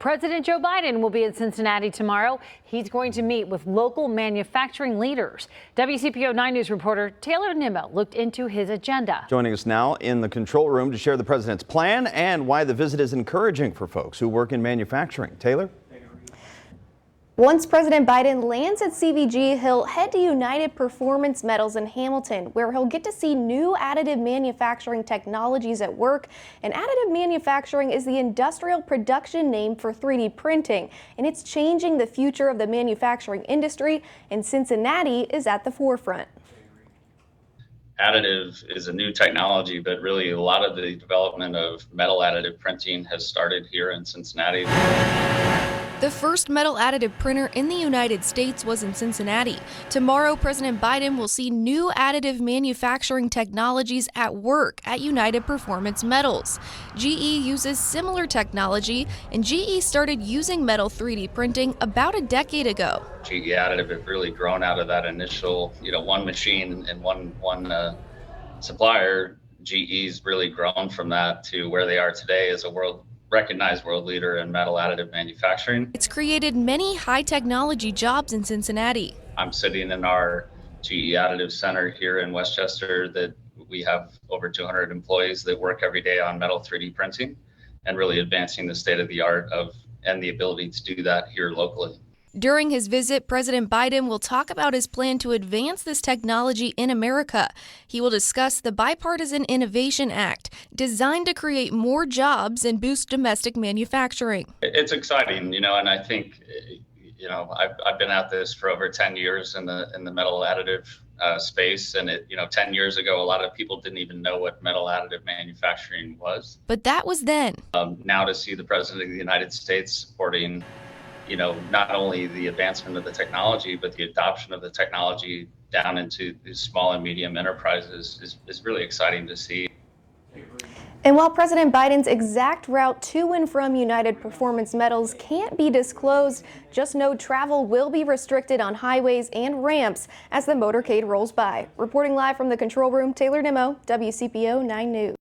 President Joe Biden will be in Cincinnati tomorrow. He's going to meet with local manufacturing leaders. WCPO 9 News reporter Taylor Nimmo looked into his agenda. Joining us now in the control room to share the president's plan and why the visit is encouraging for folks who work in manufacturing. Taylor? Once President Biden lands at CVG, he'll head to United Performance Metals in Hamilton, where he'll get to see new additive manufacturing technologies at work. And additive manufacturing is the industrial production name for 3D printing, and it's changing the future of the manufacturing industry, and Cincinnati is at the forefront. Additive is a new technology, but really a lot of the development of metal additive printing has started here in Cincinnati. The first metal additive printer in the United States was in Cincinnati. Tomorrow, President Biden will see new additive manufacturing technologies at work at United Performance Metals. GE uses similar technology, and GE started using metal 3D printing about a decade ago. GE Additive have really grown out of that initial, one machine and one supplier. GE's really grown from that to where they are today as a recognized world leader in metal additive manufacturing. It's created many high technology jobs in Cincinnati. I'm sitting in our GE Additive Center here in Westchester that we have over 200 employees that work every day on metal 3D printing and really advancing the state of the art and the ability to do that here locally. During his visit, President Biden will talk about his plan to advance this technology in America. He will discuss the Bipartisan Innovation Act, designed to create more jobs and boost domestic manufacturing. It's exciting, and I think, I've been at this for over 10 years in the metal additive space, and 10 years ago, a lot of people didn't even know what metal additive manufacturing was. But that was then. Now to see the President of the United States supporting not only the advancement of the technology, but the adoption of the technology down into these small and medium enterprises is really exciting to see. And while President Biden's exact route to and from United Performance Metals can't be disclosed, just know travel will be restricted on highways and ramps as the motorcade rolls by. Reporting live from the control room, Taylor Nimmo, WCPO 9 News.